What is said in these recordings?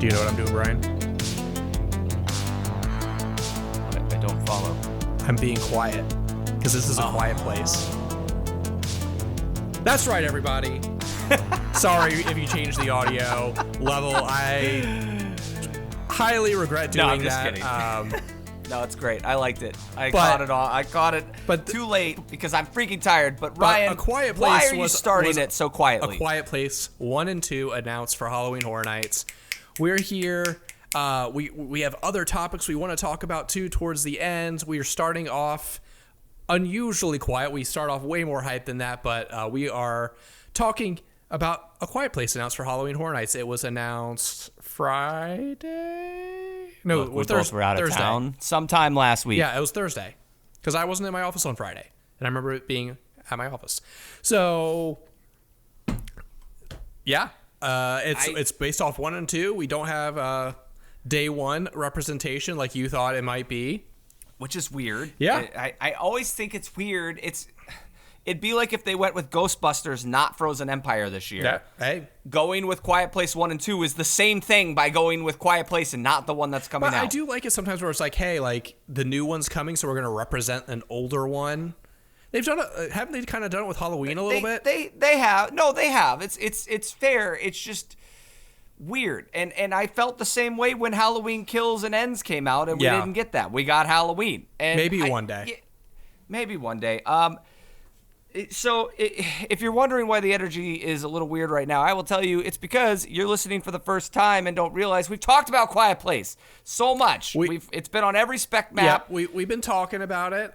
Do you know what I'm doing, Brian? I don't follow. I'm being quiet because this is a quiet place. That's right, everybody. Sorry if you changed the audio level. I highly regret doing I'm just that. kidding. No, it's great. I liked it. I But- caught it but- too late because I'm freaking tired. But Ryan, A Quiet why Place are you was starting it so quietly? A Quiet Place 1 and 2 announced for Halloween Horror Nights. We're here. We have other topics we want to talk about too towards the end. We are starting off unusually quiet. We start off way more hype than that, but we are talking about A Quiet Place announced for Halloween Horror Nights. It was announced Friday. No, Look, we both were out of Thursday. town sometime last week. Yeah, it was Thursday because I wasn't in my office on Friday, and I remember it being at my office. So, yeah, it's based off 1 and 2. We don't have day one representation like you thought it might be, Which is weird. Yeah. I always think it's weird. It'd be like if they went with Ghostbusters, not Frozen Empire this year. Yeah, hey, Going with Quiet Place 1 and 2 is the same thing by going with Quiet Place and not the one that's coming but out. I do like it sometimes where it's like, hey, like the new one's coming, so we're gonna represent an older one. They've done it, haven't they? Kind of done it with Halloween a little bit. They have. No, they have. It's fair. It's just weird. And I felt the same way when Halloween Kills and Ends came out, and we Yeah. didn't get that. We got Halloween. And Maybe one day. Yeah, maybe one day. So if you're wondering why the energy is a little weird right now, I will tell you it's because you're listening for the first time and don't realize we've talked about Quiet Place so much. It's been on every spec map. Yeah, we've been talking about it.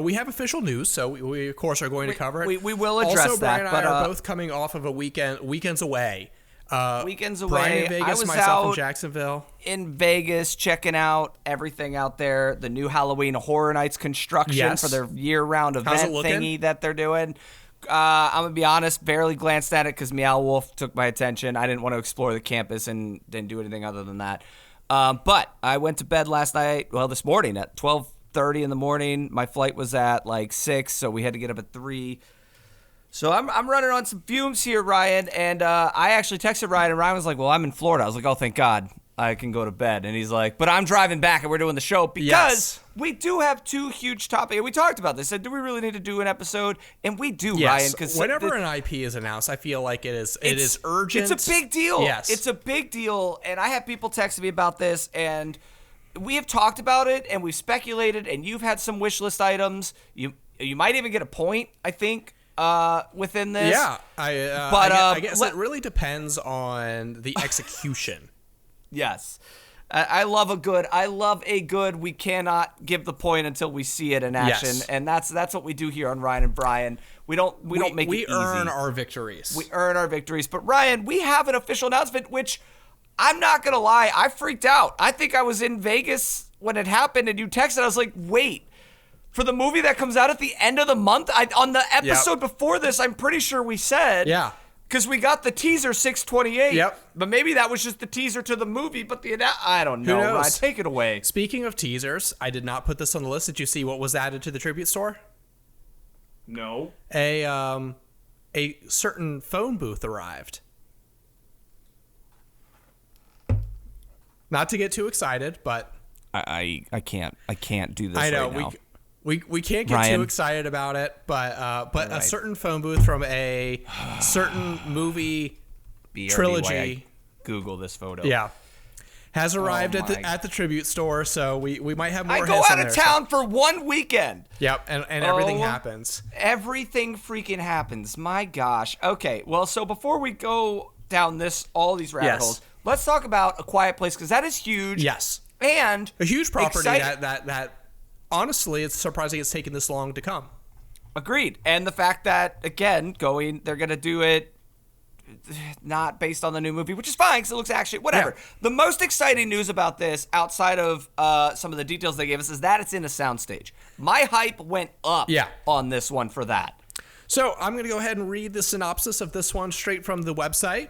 We have official news, so we of course are going to cover it. We will address also, Brian that. and I But are both coming off of weekends away. Weekends Brian away. in Vegas, I was myself in out Jacksonville. in Vegas checking out everything out there. The new Halloween Horror Nights construction Yes. for their year-round How's it event looking? thingy that they're doing. I'm going to be honest, barely glanced at it because Meow Wolf took my attention. I didn't want to explore the campus and didn't do anything other than that. But I went to bed last night, this morning at 12:30 in the morning. My flight was at like 6, so we had to get up at 3. So I'm running on some fumes here, Ryan, and I actually texted Ryan, and Ryan was like, well, I'm in Florida. I was like, oh, thank God I can go to bed. And he's like, but I'm driving back, and we're doing the show because Yes. we do have two huge topics. We talked about this. Said, do we really need to do an episode? And we do, Ryan. Yes, Because whenever an IP is announced, I feel like it is urgent. It's a big deal. Yes. It's a big deal, and I have people texting me about this, and we have talked about it, and we've speculated, and you've had some wish list items. You might even get a point, I think, within this. Yeah, I guess it really depends on the execution. Yes. I love a good. We cannot give the point until we see it in action, Yes. and that's what we do here on Ryan and Brian. We don't make it easy. We earn our victories. We earn our victories. But Ryan, we have an official announcement, which I'm not gonna lie, I freaked out. I think I was in Vegas when it happened, and you texted. I was like, wait. For the movie that comes out at the end of the month, on the episode before this, I'm pretty sure we said, Yeah. because we got the teaser 6/28. Yep. But maybe that was just the teaser to the movie. But I don't know. Who knows? Ryan, take it away. Speaking of teasers, I did not put this on the list. Did you see what was added to the tribute store? No. A certain phone booth arrived. Not to get too excited, but I can't do this. I know right now. we can't get Ryan. too excited about it, but a right. certain phone booth from a certain movie BRB, trilogy, why I Google this photo. yeah, has arrived Oh my. at the tribute store. So we might have more. I go hints out in of there, town for one weekend. Yep, and everything Oh. happens. Everything freaking happens. My gosh. Okay. Well, so before we go down all these rabbit Yes. holes, let's talk about A Quiet Place because that is huge. Yes, And a huge property Excite- that honestly, it's surprising it's taken this long to come. Agreed. And the fact that, again, they're going to do it not based on the new movie, which is fine because it looks actually, whatever. Yeah. The most exciting news about this, outside of some of the details they gave us, is that it's in a soundstage. My hype went up on this one for that. So I'm going to go ahead and read the synopsis of this one straight from the website.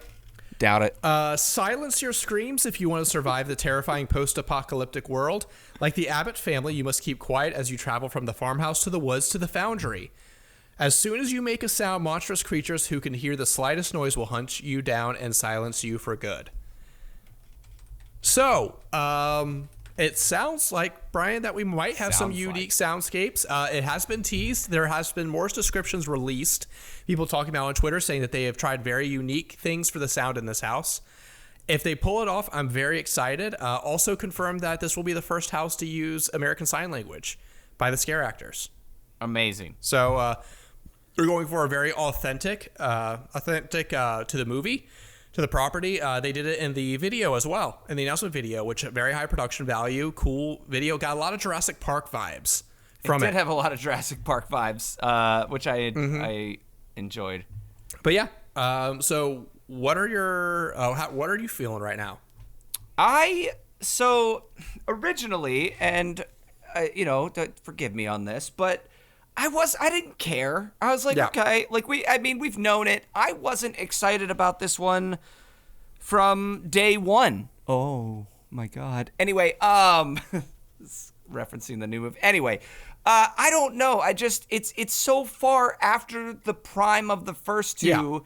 Doubt it. Silence your screams if you want to survive the terrifying post-apocalyptic world. Like the Abbott family, you must keep quiet as you travel from the farmhouse to the woods to the foundry. As soon as you make a sound, monstrous creatures who can hear the slightest noise will hunt you down and silence you for good. So, it sounds like, Brian, that we might have some Sounds unique soundscapes. It has been teased. There has been more descriptions released. People talking about on Twitter saying that they have tried very unique things for the sound in this house. If they pull it off, I'm very excited. Also confirmed that this will be the first house to use American Sign Language by the scare actors. Amazing. So they're going for a very authentic to the movie, to the property. They did it in the video as well, in the announcement video, which very high production value, cool video. Got a lot of Jurassic Park vibes from It it. did have a lot of Jurassic Park vibes, which I enjoyed. But yeah, so what are what are you feeling right now? So originally, and forgive me on this, but I didn't care. I was like, Yeah. okay, like we've known it. I wasn't excited about this one from day one. Oh my God. Anyway, referencing the new movie. Anyway, I don't know. It's so far after the prime of the first two. Yeah.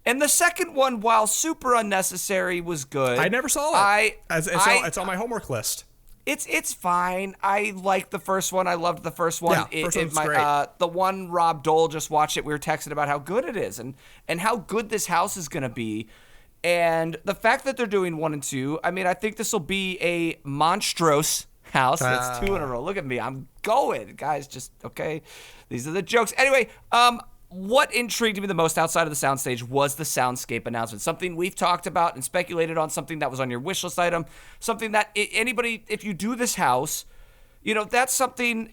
And the second one, while super unnecessary, was good. I never saw it. It's on my homework list. It's fine. I liked the first one. I loved the first one. Yeah, first one's great. The one Rob Dole just watched it. We were texting about how good it is and how good this house is going to be. And the fact that they're doing 1 and 2, I mean, I think this will be a monstrous house. That's 2 in a row. Look at me. I'm going. Guys, just, okay. These are the jokes. Anyway, what intrigued me the most outside of the soundstage was the soundscape announcement. Something we've talked about and speculated on, something that was on your wish list item, something that anybody, if you do this house, that's something,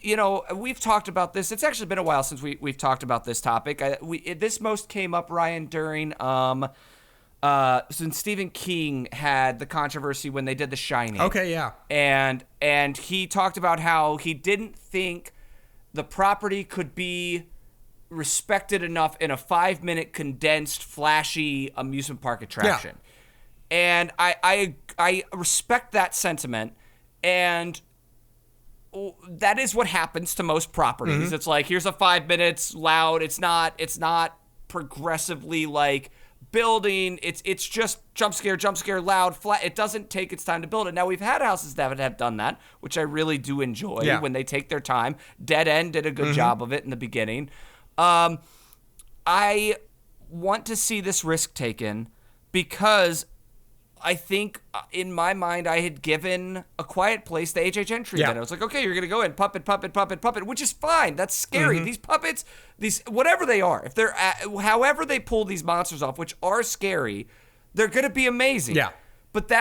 we've talked about this. It's actually been a while since we've talked about this topic. This most came up, Ryan, during since Stephen King had the controversy when they did The Shining. Okay, yeah. And he talked about how he didn't think the property could be respected enough in a 5-minute condensed flashy amusement park attraction. Yeah. And I respect that sentiment, and that is what happens to most properties. Mm-hmm. It's like, here's a 5 minutes loud. It's not progressively like building. It's just jump scare loud, flat. It doesn't take its time to build it. Now, we've had houses that have done that, which I really do enjoy when they take their time. Dead End did a good job of it in the beginning. I want to see this risk taken because I think in my mind I had given A Quiet Place the HHN treatment. I was like, okay, you're going to go in, puppet, which is fine. That's scary. These puppets, whatever they are, if they're, however they pull these monsters off, which are scary, they're going to be amazing. Yeah. But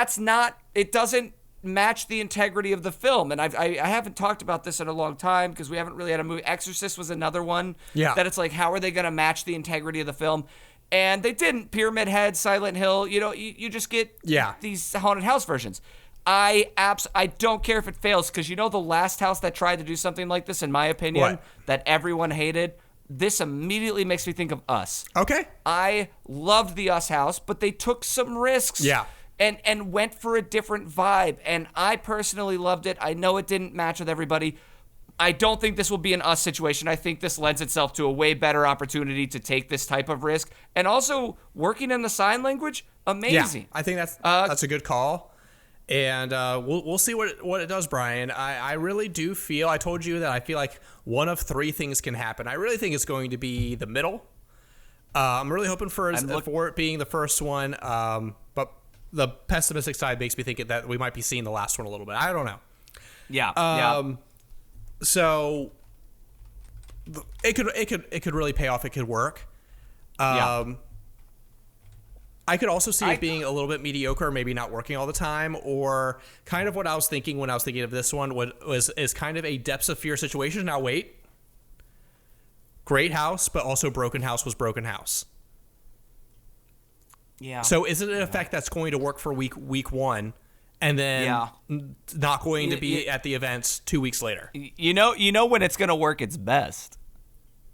it doesn't match the integrity of the film. And I haven't talked about this in a long time because we haven't really had a movie. Exorcist was another one that it's like, how are they going to match the integrity of the film? And they didn't. Pyramid Head, Silent Hill, you just get these haunted house versions. I don't care if it fails because the last house that tried to do something like this, in my opinion, that everyone hated, this immediately makes me think of Us. Okay. I loved the Us house, but they took some risks. Yeah. And went for a different vibe. And I personally loved it. I know it didn't match with everybody. I don't think this will be an Us situation. I think this lends itself to a way better opportunity to take this type of risk. And also, working in the sign language, amazing. Yeah, I think that's a good call. And we'll see what it does, Brian. I really do feel, I told you that I feel like one of 3 things can happen. I really think it's going to be the middle. I'm really hoping for it being the first one. But the pessimistic side makes me think that we might be seeing the last one a little bit. I don't know. Yeah. So it could really pay off. It could work. I could also see it being a little bit mediocre, or maybe not working all the time, or kind of what I was thinking when I was thinking of this one is kind of a Depths of Fear situation. Now wait, great house, but also broken house was broken house. Yeah. So is it an effect that's going to work for week 1, and then not going to be at the events 2 weeks later? You know when it's going to work its best,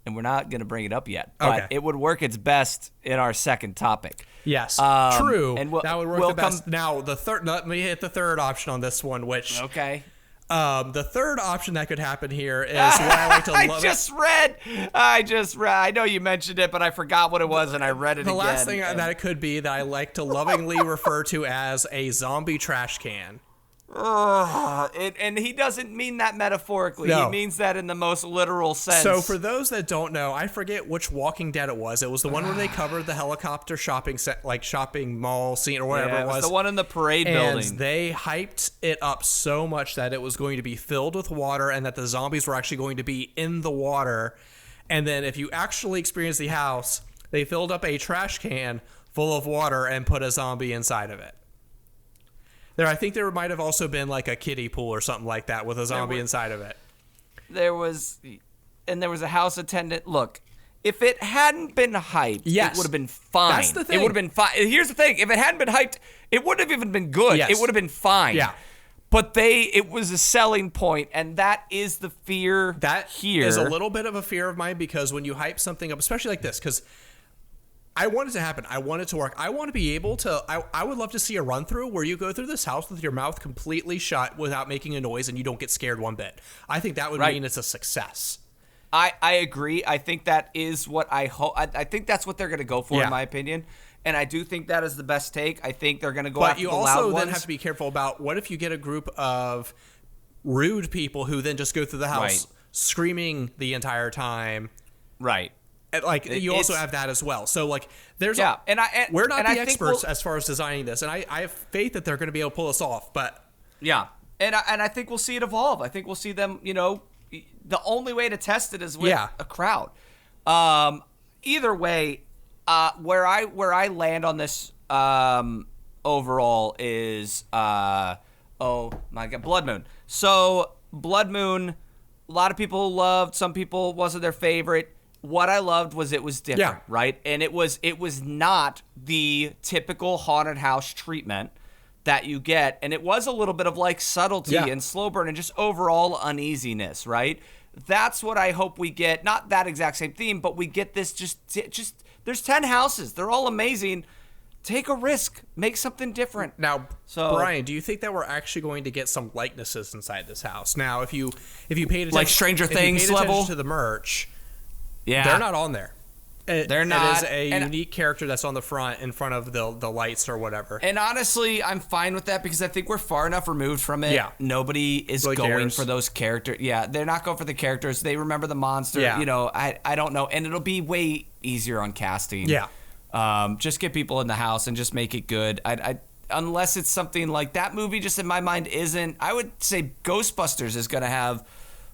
and we're not going to bring it up yet, but it would work its best in our second topic. Yes, true. And that would work the best. Now the third. Let me hit the third option on this one, which The third option that could happen here is what I like to love. I just read. I know you mentioned it, but I forgot what it was, and I read it The again. last thing that it could be that I like to lovingly refer to as a zombie trash can. And he doesn't mean that metaphorically. No. He means that in the most literal sense. So for those that don't know, I forget which Walking Dead it was. It was the one where they covered the helicopter shopping set, like shopping mall scene or whatever yeah, it was. the one in the parade And building. they hyped it up so much that it was going to be filled with water and that the zombies were actually going to be in the water. And then if you actually experience the house, they filled up a trash can full of water and put a zombie inside of it. I think there might have also been like a kiddie pool or something like that with a zombie inside of it. There was a house attendant. Look, if it hadn't been hyped, Yes. it would have been fine. That's the thing. It would have been fine. Here's the thing: if it hadn't been hyped, it wouldn't have even been good. Yes. It would have been fine. Yeah. But it was a selling point, and that is the fear. That here is a little bit of a fear of mine because when you hype something up, especially like this, because I want it to happen. I want it to work. I want to be able to. I would love to see a run through where you go through this house with your mouth completely shut without making a noise and you don't get scared one bit. I think that would Right. mean it's a success. I agree. I think that is what I hope. I think that's what they're going to go for, Yeah. in my opinion. And I do think that is the best take. I think they're going to go But after you the loud also ones. then have to be careful about what if you get a group of rude people who then just go through the house Right. screaming the entire time. Right. And, like you also It's- have that as well. So like there's Yeah, and we're not and the I think experts we'll- as far as designing this, and I have faith that they're going to be able to pull this off. But Yeah, and I think we'll see it evolve. I think we'll see them. The only way to test it is with Yeah. a crowd. Either way, where I land on this overall is oh my god, Blood Moon. So Blood Moon, a lot of people loved. Some people wasn't their favorite. What I loved was it was different, Yeah. right? And it was not the typical haunted house treatment that you get, and it was a little bit of like subtlety Yeah. and slow burn and just overall uneasiness, right? That's what I hope we get. Not that exact same theme, but we get this just there's 10 houses. They're all amazing. Take a risk. Make something different. now, So- Brian, do you think that we're actually going to get some likenesses inside this house? Now, if you paid attention, Like Stranger if you Things paid attention level? to the merch, Yeah. they're not on there. They're not, It is a and- unique character that's on the front in front of the lights or whatever. And honestly, I'm fine with that because I think we're far enough removed from it. Yeah. Nobody is Nobody going cares. for those characters. Yeah, they're not going for the characters. They remember the monster. Yeah. I don't know. And it'll be way easier on casting. Yeah. Just get people in the house and just make it good. I unless it's something like that movie, just in my mind, isn't. I would say Ghostbusters is going to have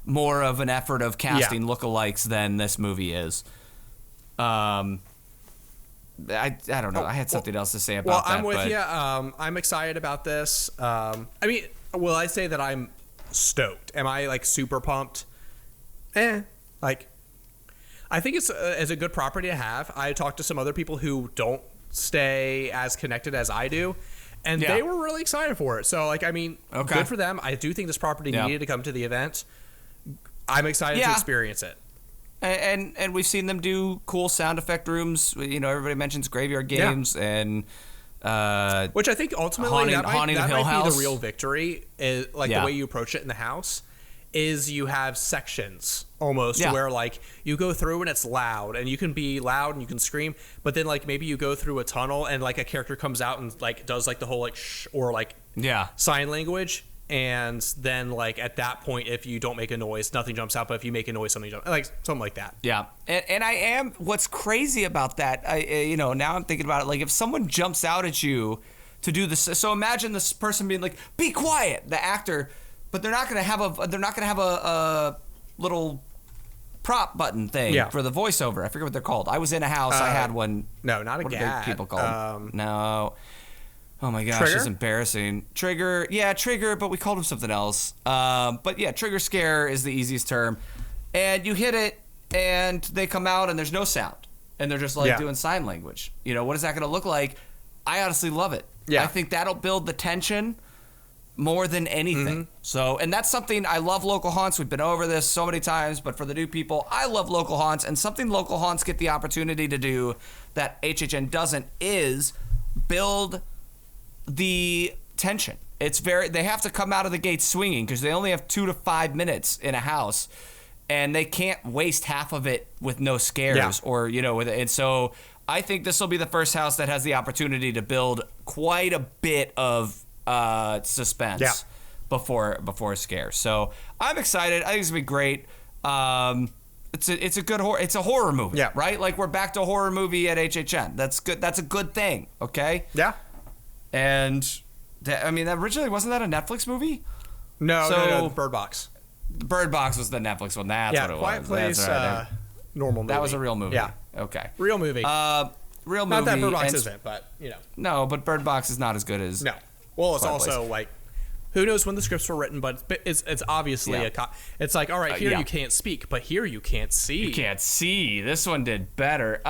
more of an effort of casting lookalikes than this movie is. I don't know. I had something else to say about Well, that. I'm with but you. I'm excited about this. I mean, will I say that I'm stoked? Am I like super pumped? Like, I think it's a good property to have. I talked to some other people who don't stay as connected as I do, and Yeah. they were really excited for it. So, like, I mean, Okay. good for them. I do think this property Yeah. needed to come to the event. I'm excited to Yeah. experience it. And we've seen them do cool sound effect rooms. Everybody mentions Graveyard Yeah. Games and Which I think ultimately Haunting- that Haunting might of Hill be House. the real victory. Is like Yeah. the way you approach it in the house is you have sections almost Yeah. where like you go through and it's loud and you can be loud and you can scream, but then like maybe you go through a tunnel and like a character comes out and like does like the whole like shh or like yeah. sign language. And then, like at that point, if you don't make a noise, nothing jumps out. But if you make a noise, something jumps, like something like that. Yeah, and I am. What's crazy about that? Now I'm thinking about it. Like if someone jumps out at you to do this, so imagine this person being like, "Be quiet," the actor, but they're not gonna have a little prop button thing Yeah. for the voiceover. I forget what they're called. I was in a house. I had one. No, not a What are gag. they people called? No. Oh my gosh, Trigger? it's embarrassing. Trigger, yeah, trigger, but we called him something else. But yeah, trigger scare is the easiest term. And you hit it, and they come out, and there's no sound, and they're just like Yeah. doing sign language. What is that going to look like? I honestly love it. Yeah. I think that'll build the tension more than anything. So, and that's something I love. Local haunts. We've been over this so many times, but for the new people, I love local haunts, and something local haunts get the opportunity to do that HHN doesn't is build the tension They have to come out of the gate swinging because they only have 2 to 5 minutes in a house, and they can't waste half of it with no scares and so I think this will be the first house that has the opportunity to build quite a bit of suspense before a scare. So I'm excited. I think it's gonna be great. It's a good horror. It's a horror movie, right? Like we're back to a horror movie at HHN. That's good. That's a good thing. Okay. Yeah. And originally wasn't that a Netflix movie? No, Bird Box. Bird Box was the Netflix one. That's what it Quiet was. Place, normal movie. That was a real movie. Yeah. Okay. Real movie. Real movie. Not that Bird Box isn't, but No, but Bird Box is not as good as. No. Well, it's Quiet also Place. like, who knows when the scripts were written, but it's obviously it's like, all right, here you can't speak, but here you can't see. You can't see. This one did better.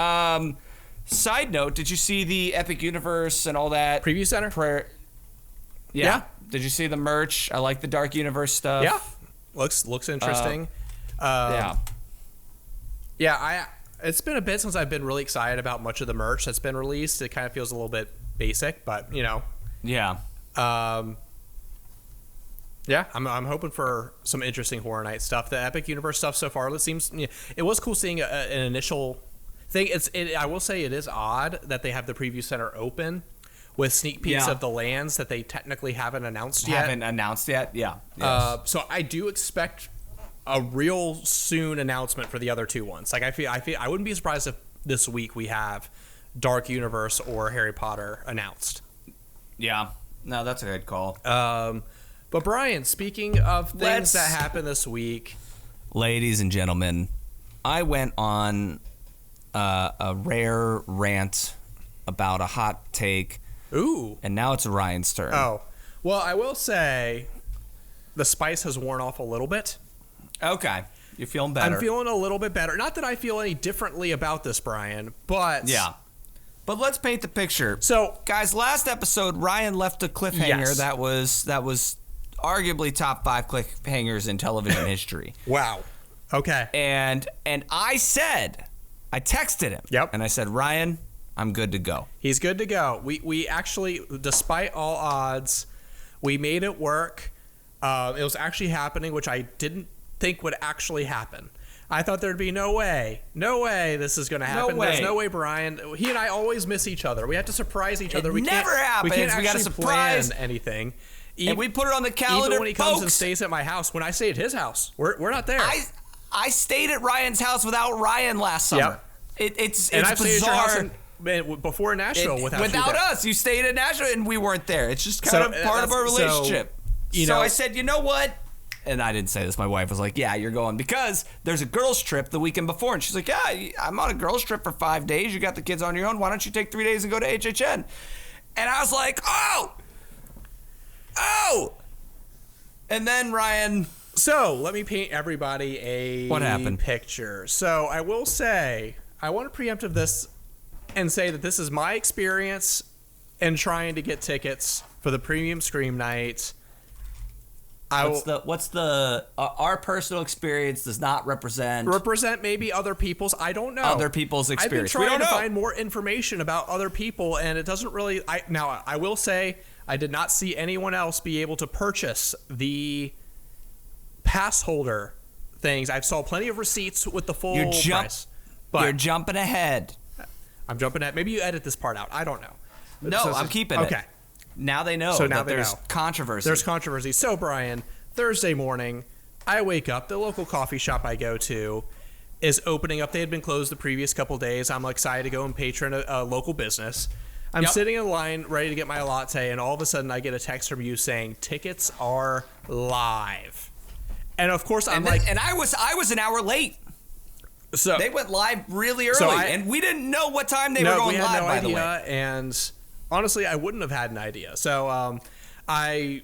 Side note, did you see the Epic Universe and all that? Preview Center? Yeah. Did you see the merch? I like the Dark Universe stuff. Yeah. Looks interesting. It's been a bit since I've been really excited about much of the merch that's been released. It kind of feels a little bit basic, but Yeah. I'm hoping for some interesting Horror Night stuff. The Epic Universe stuff so far, it seems it was cool seeing an initial thing. I will say it is odd that they have the preview center open with sneak peeks of the lands that they technically haven't announced yet. Yeah. Yes. So I do expect a real soon announcement for the other two ones. Like I feel I wouldn't be surprised if this week we have Dark Universe or Harry Potter announced. Yeah. No, that's a good call. But Brian, speaking of things that happened this week, ladies and gentlemen, I went on a rare rant about a hot take. Ooh. And now it's Ryan's turn. Oh. Well, I will say the spice has worn off a little bit. Okay. You're feeling better. I'm feeling a little bit better. Not that I feel any differently about this, Brian, but... Yeah. But let's paint the picture. So, guys, last episode, Ryan left a cliffhanger that was arguably top 5 cliffhangers in television history. Wow. Okay. And I texted him. Yep. And I said, Ryan, I'm good to go. He's good to go. We actually, despite all odds, we made it work. It was actually happening, which I didn't think would actually happen. I thought there'd be no way this is going to happen. There's no way, Brian. He and I always miss each other. We have to surprise each other. It never happens. We can't We gotta actually surprise plan anything. And we put it on the calendar, even when he comes and folks. stays at my house. When I stay at his house, we're not there. I stayed at Ryan's house without Ryan last summer. It's I've stayed bizarre. at your house before Nashville without us. You stayed in Nashville and we weren't there. It's just kind of part of our relationship. So I said, you know what? And I didn't say this. My wife was like, yeah, you're going because there's a girls' trip the weekend before. And she's like, yeah, I'm on a girls' trip for 5 days. You got the kids on your own. Why don't you take 3 days and go to HHN? And I was like, oh. And then Ryan. So let me paint everybody a picture. So I will say, I want to preemptive this and say that this is my experience in trying to get tickets for the premium Scream Night. What's the our personal experience does not represent maybe other people's. I don't know. Other people's experience. I've been trying to find more information about other people, and it doesn't really. I will say I did not see anyone else be able to purchase the pass holder things. I saw plenty of receipts with the full price. But you're jumping ahead. I'm jumping ahead. Maybe you edit this part out. I don't know. No, I'm keeping it. Okay. Now they know. So now there's controversy. There's controversy. So, Brian, Thursday morning, I wake up. The local coffee shop I go to is opening up. They had been closed the previous couple days. I'm excited to go and patron a local business. I'm sitting in line ready to get my latte, and all of a sudden I get a text from you saying tickets are live. And of course I was an hour late. So they went live really early, and we didn't know what time they were going live. By the way, and honestly, I wouldn't have had an idea. So I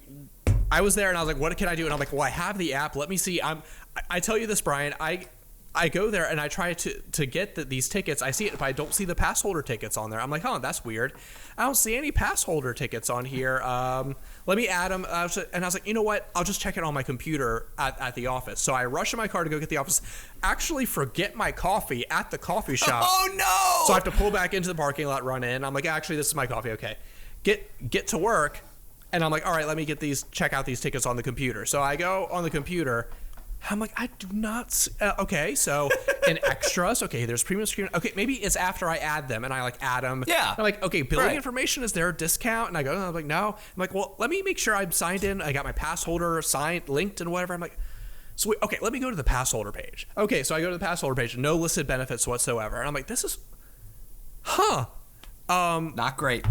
was there, and I was like, "What can I do?" And I'm like, "Well, I have the app. Let me see." I tell you this, Brian. I go there and I try to get these tickets. I see it, but I don't see the pass holder tickets on there. I'm like, "Oh, that's weird. I don't see any pass holder tickets on here." Let me add them. And I was like, you know what? I'll just check it on my computer at the office. So I rush in my car to go get the office. Actually forget my coffee at the coffee shop. Oh, no! So I have to pull back into the parking lot, run in. I'm like, actually, this is my coffee. Okay. Get to work. And I'm like, all right, let me check out these tickets on the computer. So I go on the computer. I'm like, I do not see, okay, so in extras, okay, there's premium screen. Okay, maybe it's after I add them, and I like add them. Yeah. I'm like, okay, billing Right. information, is there a discount? And I'm like, no. I'm like, well, let me make sure I'm signed in. I got my pass holder signed, linked, and whatever. I'm like, sweet. Okay, let me go to the pass holder page. Okay, so I go to the pass holder page, no listed benefits whatsoever. And I'm like, this is, Not great.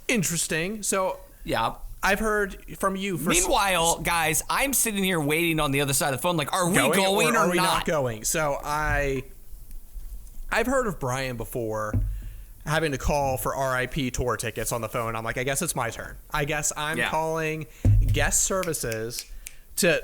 interesting. So Yeah. I've heard from you. Meanwhile, guys, I'm sitting here waiting on the other side of the phone. Like, are we going or are we not? not going? So I've heard of Brian before having to call for RIP tour tickets on the phone. I'm like, I guess it's my turn. I guess I'm calling guest services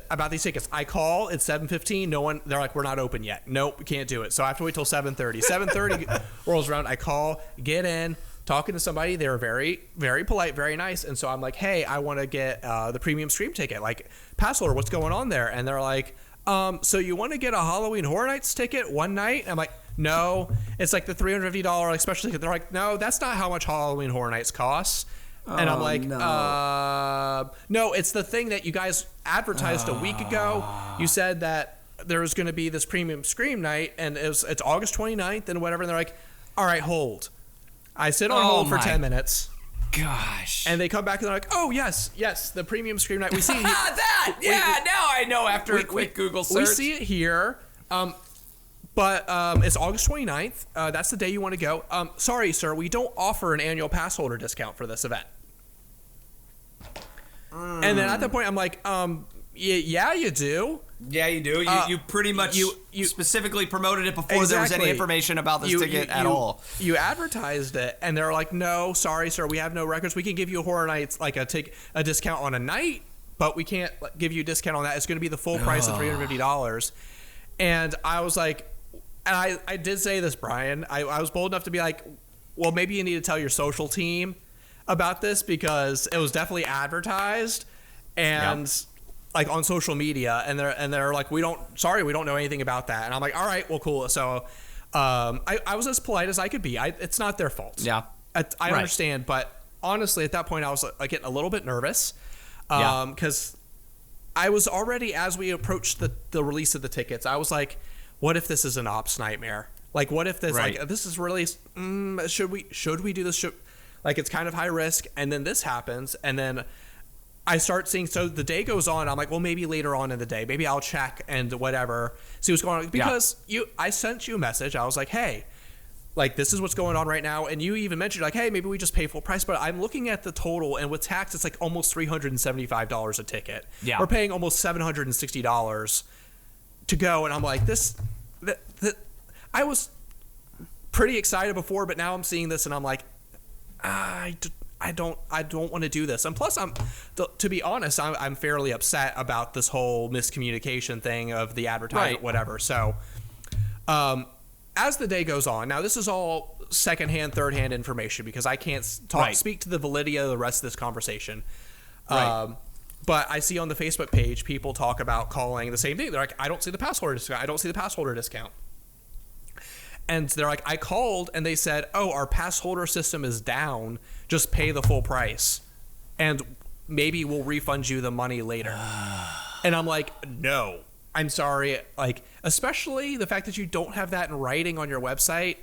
about these tickets. I call, it's 7:15. No one, they're like, we're not open yet. Nope, we can't do it. So I have to wait till 7:30. 7:30 rolls around. I call, get in. Talking to somebody, they were very, very polite, very nice. And so I'm like, hey, I want to get the premium stream ticket, like pass holder, what's going on there? And they're like, so you want to get a Halloween Horror Nights ticket one night? And I'm like, no, it's like the $350 like special ticket. They're like, no, that's not how much Halloween Horror Nights costs. And I'm like, no, it's the thing that you guys advertised a week ago. You said that there was going to be this premium scream night, and it's August 29th and whatever. And they're like, all right, hold. I sit on hold for 10 minutes. Gosh. And they come back and they're like, oh, yes, the premium scream night. We see it. Now I know after a quick Google search. We see it here. But it's August 29th. That's the day you want to go. Sorry, sir, we don't offer an annual pass holder discount for this event. And then at that point, I'm like, yeah, you do. Yeah, you do. You pretty much you specifically promoted it before there was any information about this ticket at all. You advertised it, and they're like, no, sorry, sir, we have no records. We can give you a Horror Nights, like a discount on a night, but we can't give you a discount on that. It's going to be the full price of $350. And I was like, and I did say this, Brian. I was bold enough to be like, well, maybe you need to tell your social team about this, because it was definitely advertised and like on social media, and they're like, we don't know anything about that. And I'm like, all right, well, cool. So I was as polite as I could be. It's not their fault. Yeah, I understand, but honestly, at that point, I was like getting a little bit nervous because I was already, as we approached the release of the tickets, I was like, what if this is an ops nightmare? Like, what if this like this is released? Should we do this? Like, it's kind of high risk, and then this happens, and then I start seeing, so the day goes on, I'm like, well, maybe later on in the day, maybe I'll check and whatever, see what's going on. Because I sent you a message. I was like, hey, like, this is what's going on right now. And you even mentioned, like, hey, maybe we just pay full price. But I'm looking at the total, and with tax, it's like almost $375 a ticket. Yeah. We're paying almost $760 to go. And I'm like, I was pretty excited before, but now I'm seeing this, and I'm like, I don't want to do this. And plus, to be honest, I'm fairly upset about this whole miscommunication thing of the advertisement, whatever. So, as the day goes on, now this is all secondhand, third-hand information, because I can't speak to the validity of the rest of this conversation. But I see on the Facebook page people talk about calling the same thing. They're like, I don't see the pass holder discount. I don't see the pass holder discount. And they're like, I called, and they said, oh, our pass holder system is down. Just pay the full price, and maybe we'll refund you the money later. And I'm like, no, I'm sorry. Like, especially the fact that you don't have that in writing on your website.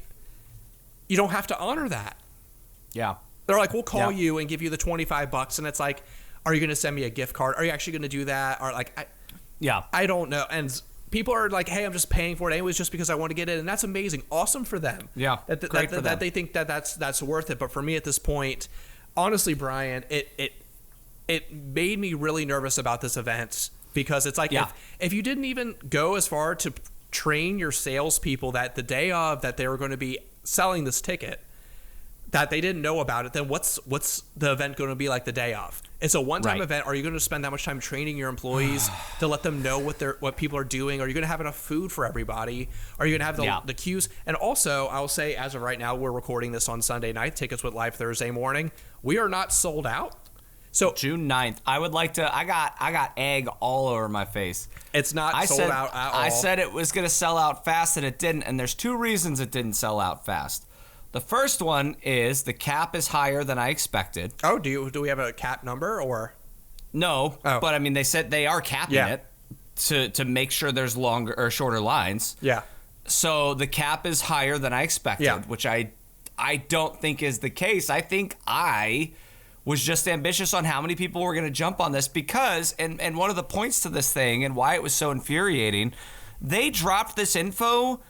You don't have to honor that. Yeah. They're like, we'll call you and give you the $25, and it's like, are you going to send me a gift card? Are you actually going to do that? Or like, I don't know. And people are like, hey, I'm just paying for it anyways just because I want to get in. And that's amazing. Awesome for them. Yeah, great for them. That they think that's worth it. But for me at this point, honestly, Brian, it made me really nervous about this event, because it's like, if you didn't even go as far to train your salespeople that the day of that they were going to be selling this ticket, that they didn't know about it, then what's the event going to be like the day of? It's a one-time event. Are you going to spend that much time training your employees to let them know what people are doing? Are you going to have enough food for everybody? Are you going to have the queues? And also, I'll say, as of right now, we're recording this on Sunday night. Tickets went live Thursday morning. We are not sold out. So June 9th. I would like to. I got egg all over my face. It's not sold out at all. I said it was going to sell out fast, and it didn't. And there's two reasons it didn't sell out fast. The first one is the cap is higher than I expected. Oh, do we have a cap number or? No, Oh. but I mean, they said they are capping Yeah. it to make sure there's longer or shorter lines. Yeah. So the cap is higher than I expected, Yeah. which I don't think is the case. I think I was just ambitious on how many people were going to jump on this because, and one of the points to this thing and why it was so infuriating, they dropped this info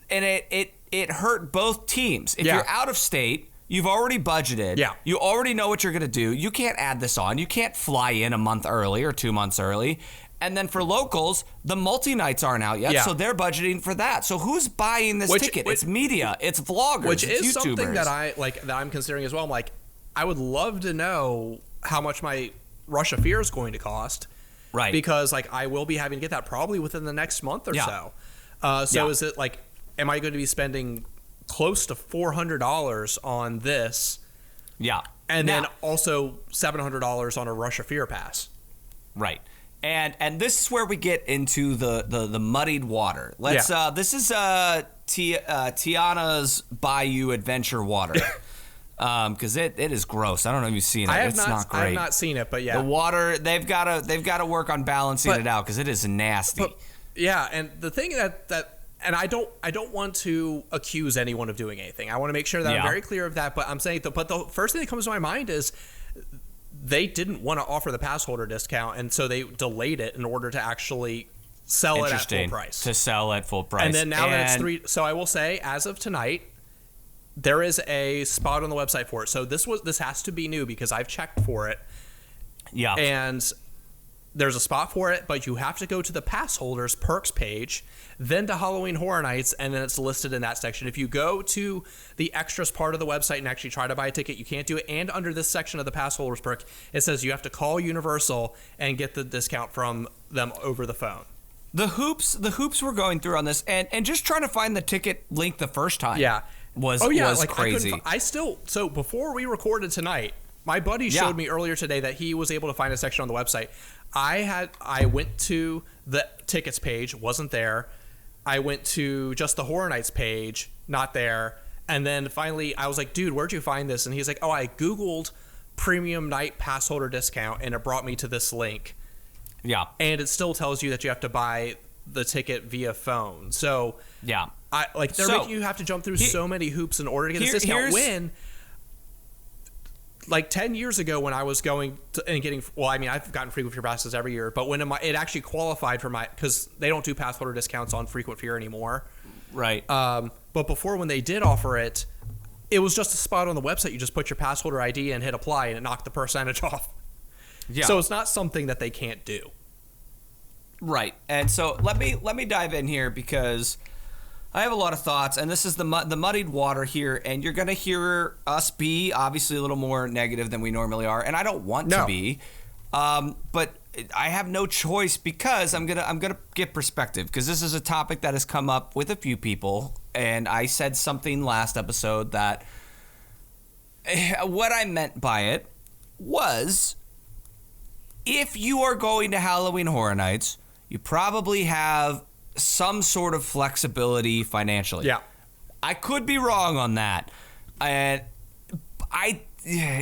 and it hurt both teams. If Yeah. you're out of state, you've already budgeted. Yeah. You already know what you're going to do. You can't add this on. You can't fly in a month early or 2 months early. And then for locals, the multi-nights aren't out yet, Yeah. so they're budgeting for that. So who's buying this ticket? It's media, it's vloggers, Which it's is YouTubers. something that I'm considering as well. I'm like, I would love to know how much my Russia Fear is going to cost. Right. Because like I will be having to get that probably within the next month or Yeah. so. Yeah. Is it like, am I going to be spending close to $400 on this, Yeah. and Now- then also $700 on a Russia Fear pass? Right. And this is where we get into the muddied water. Let's this is Tiana's Bayou Adventure Water. Because it is gross. I don't know if you've seen it. It's not great. I have not seen it, but yeah. The water, they've got to work on balancing it out because it is nasty. But, yeah, and the thing that and I don't want to accuse anyone of doing anything. I want to make sure that I'm very clear of that. But I'm saying, but the first thing that comes to my mind is they didn't want to offer the pass holder discount, and so they delayed it in order to actually sell it at full price. To sell at full price. And then now that it's 3, so I will say, as of tonight, there is a spot on the website for it. So this has to be new because I've checked for it. Yeah. And there's a spot for it, but you have to go to the pass holders perks page, then to Halloween Horror Nights, and then it's listed in that section. If you go to the extras part of the website and actually try to buy a ticket, you can't do it. And under this section of the pass holders perk, it says you have to call Universal and get the discount from them over the phone. The hoops we're going through on this, and just trying to find the ticket link the first time. Yeah. Was crazy. So before we recorded tonight, my buddy showed me earlier today that he was able to find a section on the website. I went to the tickets page, wasn't there. I went to just the Horror Nights page, not there. And then finally I was like, dude, where'd you find this? And he's like, oh, I Googled premium night pass holder discount and it brought me to this link. Yeah. And it still tells you that you have to buy the ticket via phone. So yeah. They're making you have to jump through so many hoops in order to get this discount. When, like 10 years ago, when I was going to, and getting, well, I mean, I've gotten frequent fear passes every year, but when it actually qualified for my, because they don't do pass holder discounts on frequent fear anymore. Right. But before, when they did offer it, it was just a spot on the website. You just put your pass holder ID and hit apply, and it knocked the percentage off. Yeah. So it's not something that they can't do. Right. And so let me dive in here because I have a lot of thoughts, and this is the muddied water here, and you're going to hear us be obviously a little more negative than we normally are, and I don't want to be, but I have no choice because I'm gonna get perspective because this is a topic that has come up with a few people, and I said something last episode that what I meant by it was if you are going to Halloween Horror Nights, you probably have some sort of flexibility financially. Yeah. I could be wrong on that. And I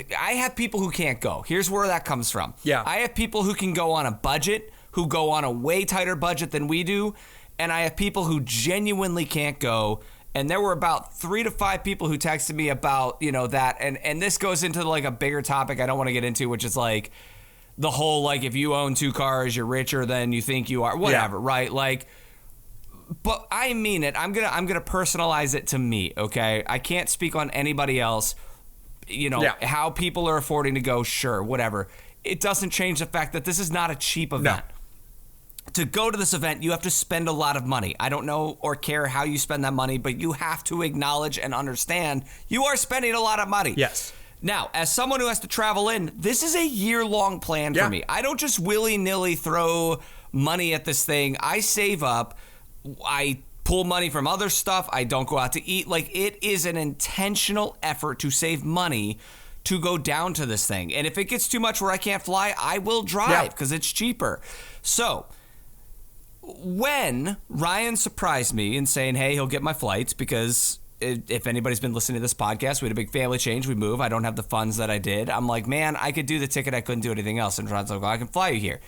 have people who can't go. Here's where that comes from. Yeah. I have people who can go on a budget, who go on a way tighter budget than we do, and I have people who genuinely can't go. And there were about 3 to 5 people who texted me about, that. And this goes into like a bigger topic I don't want to get into, which is like the whole, like, if you own 2 cars, you're richer than you think you are, whatever, right? Like, but I mean it. I'm gonna personalize it to me, okay? I can't speak on anybody else. How people are affording to go, sure, whatever. It doesn't change the fact that this is not a cheap event. No. To go to this event, you have to spend a lot of money. I don't know or care how you spend that money, but you have to acknowledge and understand you are spending a lot of money. Yes. Now, as someone who has to travel in, this is a year-long plan for me. I don't just willy-nilly throw money at this thing. I save up. I pull money from other stuff. I don't go out to eat. Like, it is an intentional effort to save money to go down to this thing. And if it gets too much where I can't fly, I will drive because it's cheaper. So when Ryan surprised me in saying, hey, he'll get my flights because if anybody's been listening to this podcast, we had a big family change. We move. I don't have the funds that I did. I'm like, man, I could do the ticket. I couldn't do anything else. And Ron's like, well, I can fly you here.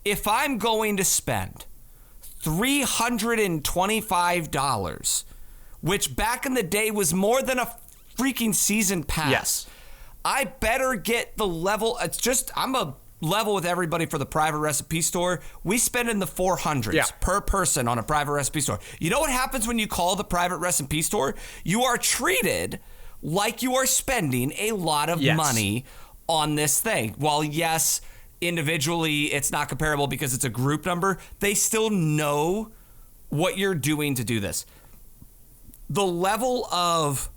If I'm going to spend $325, which back in the day was more than a freaking season pass. Yes. I better get the level. I'm a level with everybody for the private recipe store. We spend in the 400s per person on a private recipe store. You know what happens when you call the private recipe store? You are treated like you are spending a lot of money on this thing. While yes, individually it's not comparable because it's a group number, they still know what you're doing to do this. The level of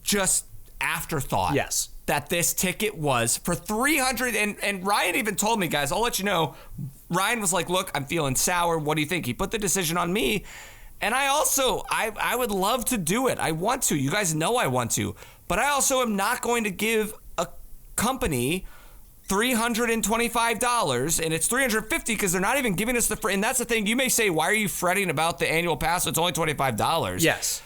just afterthought that this ticket was for 300, and Ryan even told me, guys, I'll let you know, Ryan was like, look, I'm feeling sour. What do you think? He put the decision on me. And I also, I would love to do it. I want to. You guys know I want to. But I also am not going to give a company $325, and it's $350 because they're not even giving us the free. And that's the thing. You may say, why are you fretting about the annual pass? It's only $25. Yes.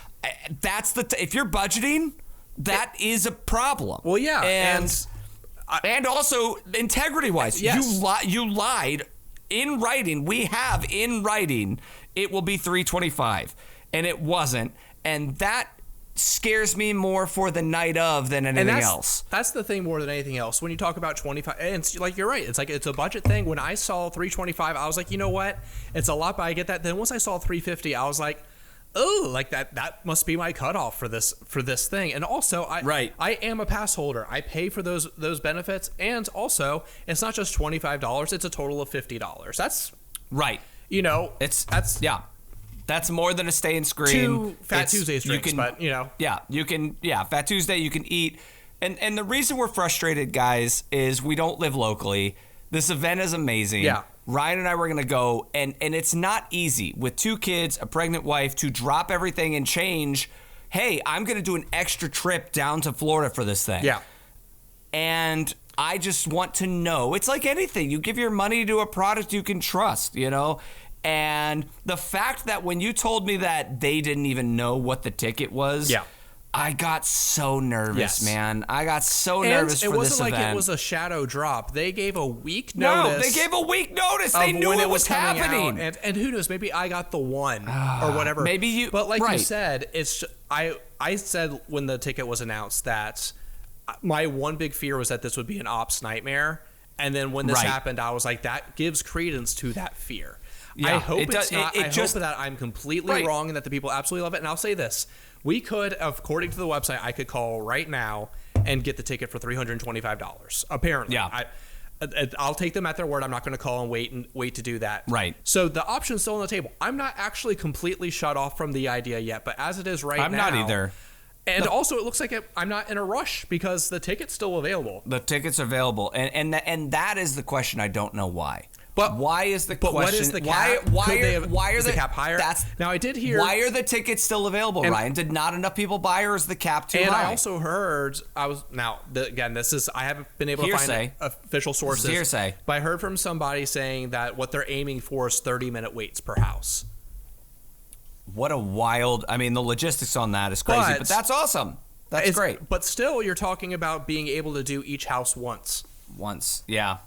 That's if you're budgeting, that is a problem. Well, yeah. And also integrity-wise, you lied in writing. We have in writing it will be $325, and it wasn't. And that scares me more for the night of than anything else. That's the thing more than anything else. When you talk about 25, and it's like you're right. It's like it's a budget thing. When I saw 325, I was like, you know what? It's a lot, but I get that. Then once I saw 350, I was like, oh, like that must be my cutoff for this thing. And also, I am a pass holder. I pay for those benefits, and also it's not just $25. It's a total of $50. That's right. You know, that's more than a stay and scream. 2 Fat Tuesdays drinks, but you know. Fat Tuesday, you can eat. And the reason we're frustrated, guys, is we don't live locally. This event is amazing. Yeah. Ryan and I were going to go, and it's not easy with 2 kids, a pregnant wife, to drop everything and change. Hey, I'm going to do an extra trip down to Florida for this thing. Yeah. And I just want to know. It's like anything. You give your money to a product you can trust, you know? And the fact that when you told me that they didn't even know what the ticket was, I got so nervous, man. I got so nervous for this event. It wasn't like it was a shadow drop. They gave a week notice. No, they gave a week notice. They knew it was happening. And who knows? Maybe I got the one or whatever. Maybe you. But like you said, it's I said when the ticket was announced that my one big fear was that this would be an ops nightmare. And then when this happened, I was like, that gives credence to that fear. Yeah, I hope it's not. I hope that I'm completely wrong and that the people absolutely love it. And I'll say this. We could, according to the website, I could call right now and get the ticket for $325. Apparently. Yeah. I'll take them at their word. I'm not going to call and wait to do that. Right. So the option's still on the table. I'm not actually completely shut off from the idea yet, but as it is now. I'm not either. And also, it looks like I'm not in a rush because the ticket's still available. The ticket's available. And that is the question. I don't know why. But why is the question? What is the cap? Why are the cap higher? Now I did hear. Why are the tickets still available, Ryan? Did not enough people buy, or is the cap too high? And I also heard this is I haven't been able to find official sources. This is hearsay. But I heard from somebody saying that what they're aiming for is 30-minute waits per house. What a wild! I mean, the logistics on that is crazy, but that's awesome. That's great. But still, you're talking about being able to do each house once. Yeah.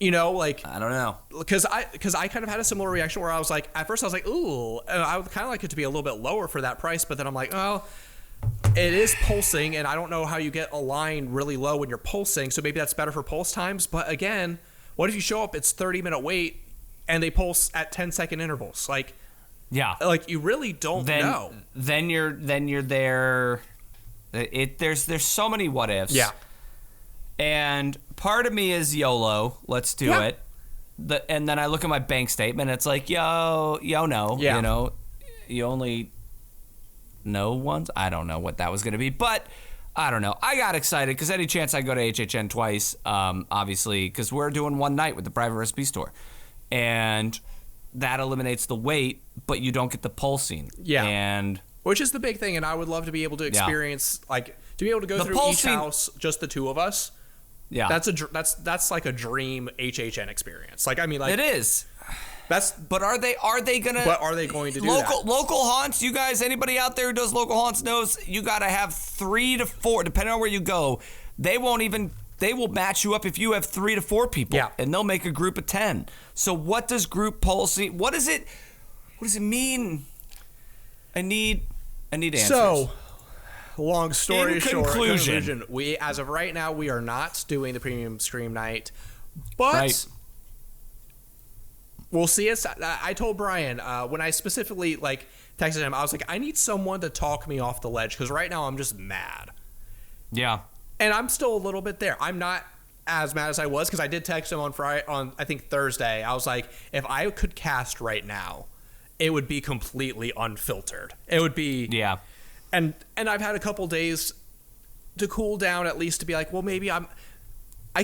You know, like I don't know, because I kind of had a similar reaction where I was like, at first I was like, ooh, I would kind of like it to be a little bit lower for that price, but then I'm like, oh, it is pulsing, and I don't know how you get a line really low when you're pulsing, so maybe that's better for pulse times. But again, what if you show up, it's 30-minute wait, and they pulse at 10-second intervals? Like, like you really don't know. Then you're there. There's so many what ifs. Yeah. And part of me is YOLO. Let's do it. And then I look at my bank statement. It's like, no. You know, you only know once. I don't know what that was going to be, but I don't know. I got excited because any chance I go to HHN twice, obviously, because we're doing one night with the private recipe store, and that eliminates the wait, but you don't get the pulsing. Yeah. And which is the big thing, and I would love to be able to experience to be able to go through each house, just the two of us. Yeah, that's like a dream HHN experience. Like, I mean, like it is. But are they gonna? But are they going to do that? Local haunts? You guys, anybody out there who does local haunts knows you got to have 3 to 4, depending on where you go. They will match you up if you have 3 to 4 people. Yeah. And they'll make a group of 10. So what does group policy? What does it mean? I need answers. So, long story In short, conclusion, we, as of right now, we are not doing the premium Scream Night, but Right. we'll see. I told Brian when I specifically texted him, I was like, I need someone to talk me off the ledge because right now I'm just mad, Yeah. and I'm still a little bit there. I'm not as mad as I was because I did text him on I think Thursday. I was like, if I could cast right now, it would be completely unfiltered. It would be Yeah. And I've had a couple days to cool down, at least to be like, well, maybe I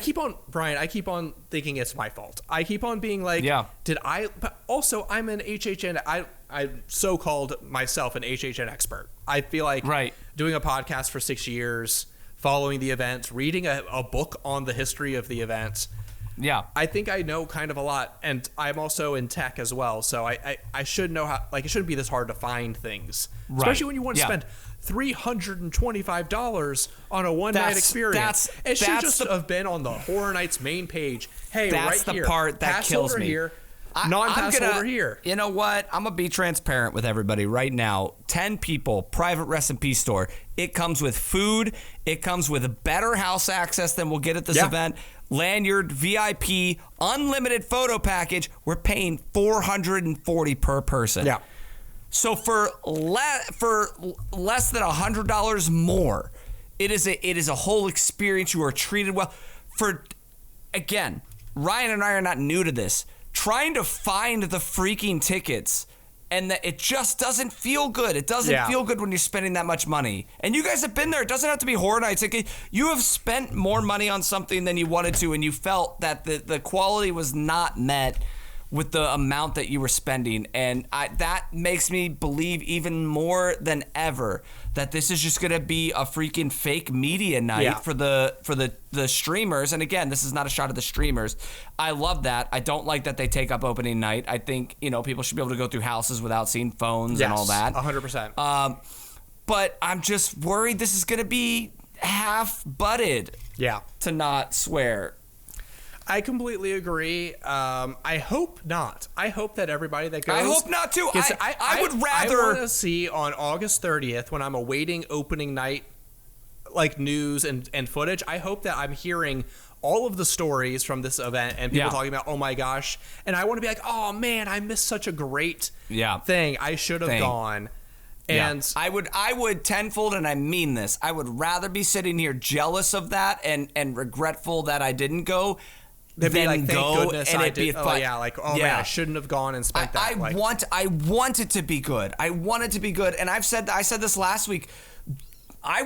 keep on thinking it's my fault. I keep on being like, Yeah. but also I'm an HHN, I so-called myself an HHN expert. I feel like Right. doing a podcast for 6 years, following the events, reading a book on the history of the events, Yeah. I think I know kind of a lot, and I'm also in tech as well, so I should know how. It shouldn't be this hard to find things, especially when you want to spend $325 on a one-night experience. It should just have been on the Horror Nights main page. Hey, That's right the here, part that pass kills over me. here, non-pass over here. You know what? I'm gonna be transparent with everybody right now. 10 people, private recipe store. It comes with food. It comes with a better house access than we'll get at this event. Lanyard, VIP, unlimited photo package. We're paying $440 per person. Yeah. So for less than $100 more, it is a whole experience. You are treated well. Again, Ryan and I are not new to this. Trying to find the freaking tickets, and that it just doesn't feel good. It doesn't feel good when you're spending that much money. And you guys have been there. It doesn't have to be Horror Nights. You have spent more money on something than you wanted to, and you felt that the quality was not met with the amount that you were spending. And that makes me believe even more than ever that this is just going to be a freaking fake media night for the streamers. And again, this is not a shot at the streamers. I love that. I don't like that they take up opening night. I think, people should be able to go through houses without seeing phones and all that. 100%. But I'm just worried this is going to be half-butted. Yeah. To not swear. I completely agree. I hope not. I hope that everybody that goes. I hope not too. I would rather. I want to see on August 30th when I'm awaiting opening night, news and footage. I hope that I'm hearing all of the stories from this event and people talking about, oh my gosh, and I want to be like, oh man, I missed such a great thing. I should have gone. And I would tenfold, and I mean this. I would rather be sitting here jealous of that and regretful that I didn't go. They'd be like, thank go goodness and I it'd be did. Man, I shouldn't have gone and spent that. I want it to be good. I want it to be good. And I said this last week. I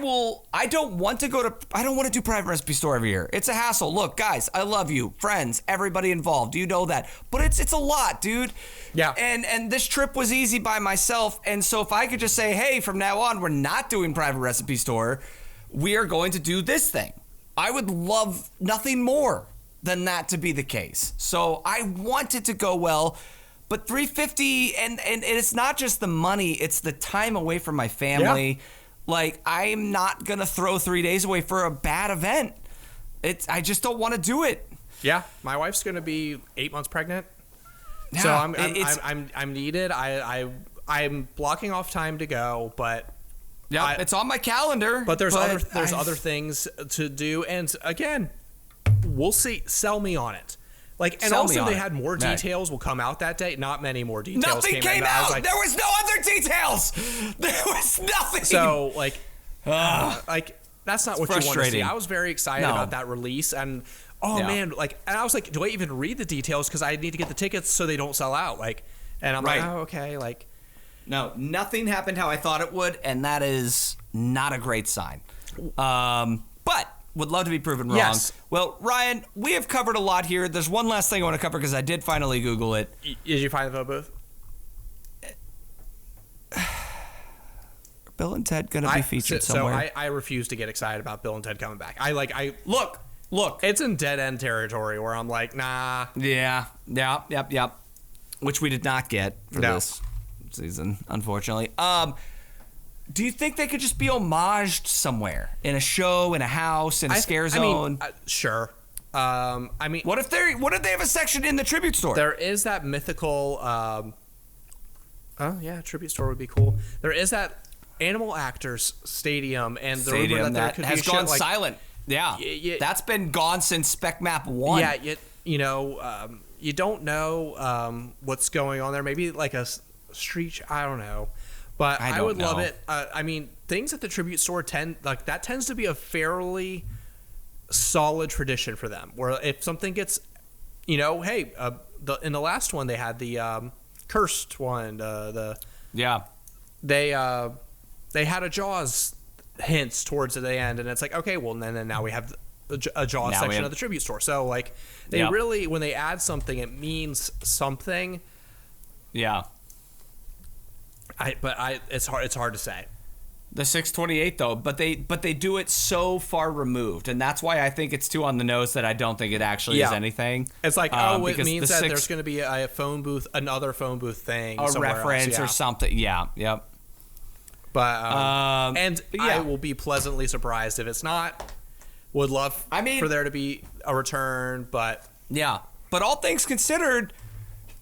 don't want to do private recipe store every year. It's a hassle. Look, guys, I love you, friends, everybody involved. You know that. But it's a lot, dude. Yeah. And this trip was easy by myself. And so if I could just say, hey, from now on, we're not doing private recipe store. We are going to do this thing. I would love nothing more than that to be the case. So I want it to go well, but $350 and it's not just the money, it's the time away from my family. Yeah. I'm not gonna throw 3 days away for a bad event. I just don't want to do it. Yeah, my wife's gonna be 8 months pregnant, so I'm needed. I'm blocking off time to go, but it's on my calendar. But there's other things to do, and again, we'll see. Sell me on it. And also they had more details will come out that day. Not many more details. Nothing came out. There was no other details. There was nothing. So that's not what you want to see. I was very excited about that release, and man, and I was like, do I even read the details because I need to get the tickets so they don't sell out? And I'm like, oh, okay, no, nothing happened how I thought it would, and that is not a great sign. But would love to be proven wrong. Yes. Well, Ryan, we have covered a lot here. There's one last thing I want to cover because I did finally Google it. Did you find the phone booth? Are Bill and Ted going to be featured somewhere? So I refuse to get excited about Bill and Ted coming back. Look. It's in dead end territory where I'm like, nah. Yeah. Yep. which we did not get for this season, unfortunately. Do you think they could just be homaged somewhere in a show, in a house, in a scare zone? Sure. What if they have a section in the tribute store? There is that mythical. Tribute store would be cool. There is that Animal Actors Stadium, and the rumor that could has be gone shit, silent. Yeah, that's been gone since Spec Map 1. Yeah, you don't know what's going on there. Maybe like a street. I don't know, but I would love it. Things at the tribute store tends to be a fairly solid tradition for them. Where if something gets, in the last one they had the cursed one. They had a Jaws hints towards the end, and it's like, okay, well, then now we have a Jaws section of the tribute store. So like they really, when they add something, it means something. Yeah. It's hard to say. The 628 though, but they do it so far removed, and that's why I think it's too on the nose that I don't think it actually is anything. It's like, it means that there's going to be a phone booth, another phone booth thing, a reference or something. Yeah, yep. But I will be pleasantly surprised if it's not. Would love for there to be a return, but yeah. But all things considered,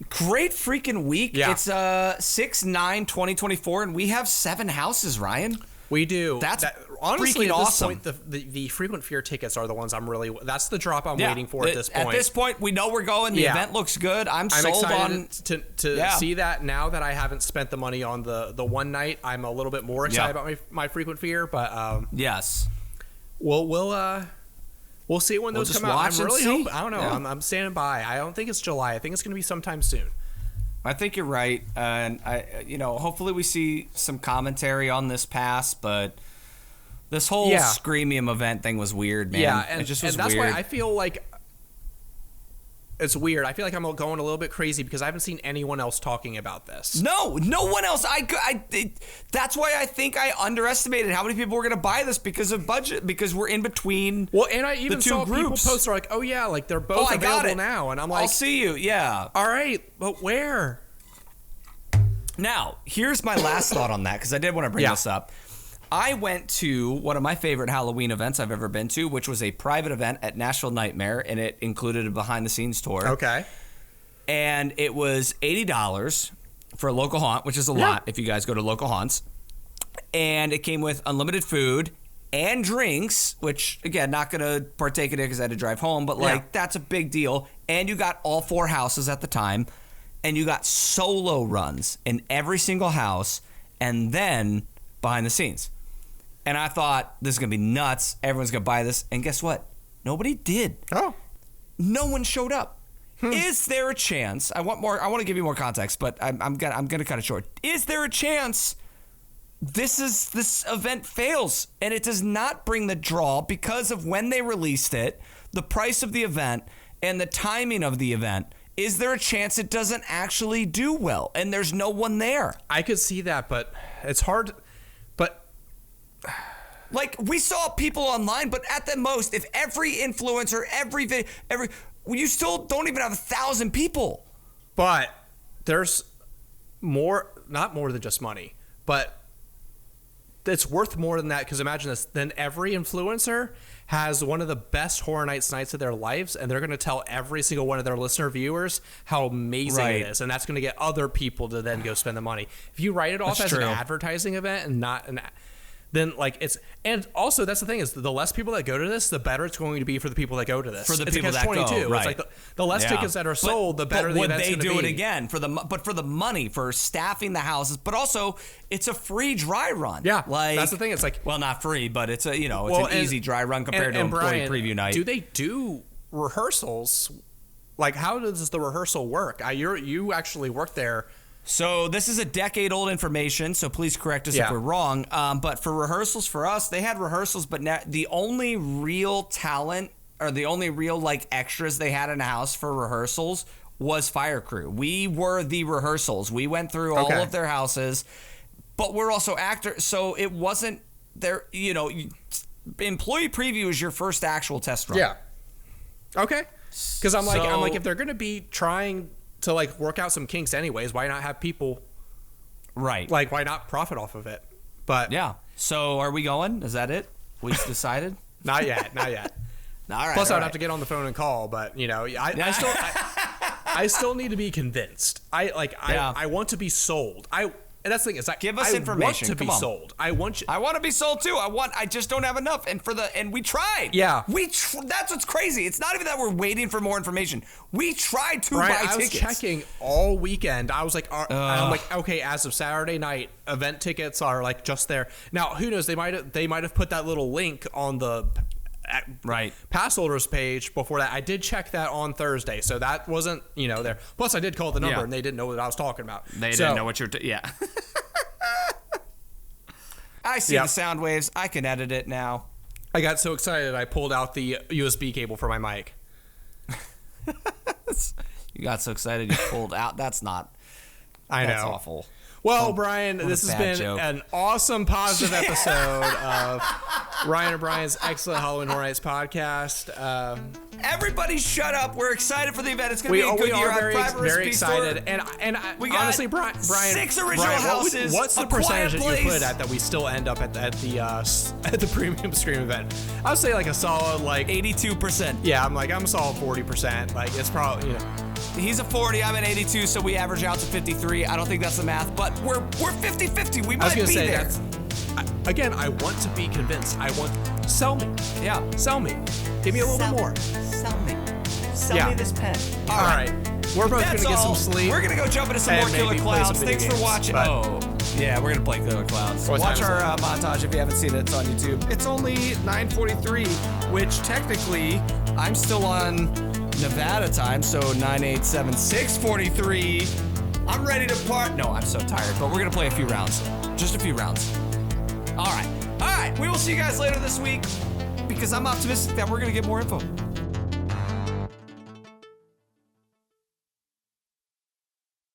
great freaking week. Yeah. It's 6/9/2024, and we have 7 houses, Ryan. We do. Honestly, freaking at this awesome. point, the frequent fear tickets are the ones that's the drop I'm waiting for at this point. At this point, we know we're going. The event looks good. I'm sold excited to see that now that I haven't spent the money on the one night. I'm a little bit more excited about my frequent fear, but yes. We'll see when those come out. I'm really hoping. I don't know. Yeah. I'm standing by. I don't think it's July. I think it's going to be sometime soon. I think you're right, and hopefully we see some commentary on this pass. But this whole Screamium event thing was weird, man. Yeah, and it just was that's weird. why I feel like it's weird. I feel like I'm going a little bit crazy because I haven't seen anyone else talking about this. No one else. That's why I think I underestimated how many people were going to buy this because of budget, because we're in between. Well, and I even the two saw groups. people post, like, oh yeah, like they're both available now, and I'm like, I'll see you. Yeah. All right, but where? Now, here's my last thought on that, because I did want to bring this up. I went to one of my favorite Halloween events I've ever been to, which was a private event at Nashville Nightmare, and it included a behind-the-scenes tour. Okay. And it was $80 for a local haunt, which is a lot if you guys go to local haunts. And it came with unlimited food and drinks, which, again, not going to partake in it because I had to drive home, but, that's a big deal. And you got all 4 houses at the time, and you got solo runs in every single house, and then behind the scenes. And I thought, this is going to be nuts. Everyone's going to buy this. And guess what? Nobody did. Oh. No one showed up. Is there a chance? I want to give you more context, but I'm gonna cut it short. Is there a chance this event fails and it does not bring the draw because of when they released it, the price of the event, and the timing of the event? Is there a chance it doesn't actually do well and there's no one there? I could see that, but it's hard. But like, we saw people online, but at the most, if every influencer, you still don't even have 1,000 people. But there's not more than just money, but it's worth more than that, because imagine this. Then every influencer has one of the best Horror Nights nights of their lives, and they're going to tell every single one of their listener viewers how amazing it is, and that's going to get other people to then go spend the money. If you write it off as an advertising event and not an, then and also that's the thing, is the less people that go to this, the better it's going to be for the people that go to this. For the people that go, right? It's like the less tickets that are sold, the better the event's going to be. Would they do it again for the money, for staffing the houses, but also it's a free dry run. Yeah, that's the thing. It's like, well, not free, but it's an easy dry run compared to employee preview night. Do they do rehearsals? Like, how does the rehearsal work? You actually work there. So this is a decade-old information, so please correct us if we're wrong. But for rehearsals, for us, they had rehearsals, but the only real talent, or the only real extras they had in a house for rehearsals was Fire Crew. We were the rehearsals. We went through all of their houses, but we're also actors, so it wasn't their, employee preview is your first actual test run. Yeah. Okay. Because I'm like, if they're going to be trying to like work out some kinks anyways. Why not have people Right. like? Why not profit off of it? But Yeah. So are we going? Is that it? We decided? not yet, not yet. All right. Plus, all I'd right. have to get on the phone and call. But you know, I still need to be convinced. Yeah. I want to be sold. And that's the thing is that Give us I information. want to Come be on. sold. I want you. I want to be sold too. I just don't have enough. And we tried. Yeah. That's what's crazy. It's not even that we're waiting for more information. We tried to Right, buy I was tickets. checking all weekend. I was like, I'm like, okay, as of Saturday night, event tickets are like just there. Now, who knows? They might have put that little link on the Right. pass holders page before that. I did check that on Thursday, so that wasn't there. Plus, I did call the number Yeah. and they didn't know what I was talking about. They didn't know what you're. Yeah. I see Yep. the sound waves. I can edit it now. I got so excited I pulled out the USB cable for my mic. You got so excited you pulled out. That's not. I That's know. awful. Well, Brian, what a this has bad been joke. an awesome, positive episode of Ryan and Brian's excellent Halloween Horror Nights podcast. Everybody, shut up! We're excited for the event. It's gonna be a good We year. are at Private very Recipe excited. Store. And We got honestly, Brian, 6 original Brian, houses, what's the a quiet percentage that you place. put it at that we still end up at the premium stream event? I would say like a solid 82%. Yeah, I'm a solid 40%. Like it's probably He's a 40. I'm an 82, so we average out to 53. I don't think that's the math, but we're 50-50. We I was might gonna be say there. again. I want to be convinced. Sell me. Yeah. Sell me. Give me a little bit more. Sell me. Sell Yeah. me this pen. All right. We're both That's gonna get all. some sleep. We're gonna go jump into some And more Killer maybe play some Clowns. video Thanks for games, watching. but- Oh, yeah, we're gonna play Killer Clowns. What Watch time is our it? montage if you haven't seen it. It's on YouTube. It's only 9:43, which technically I'm still on Nevada time, so 9/8/7 6:43. I'm ready to part. No, I'm so tired, but we're gonna play a few rounds. Just a few rounds. All right. We will see you guys later this week because I'm optimistic that we're gonna get more info.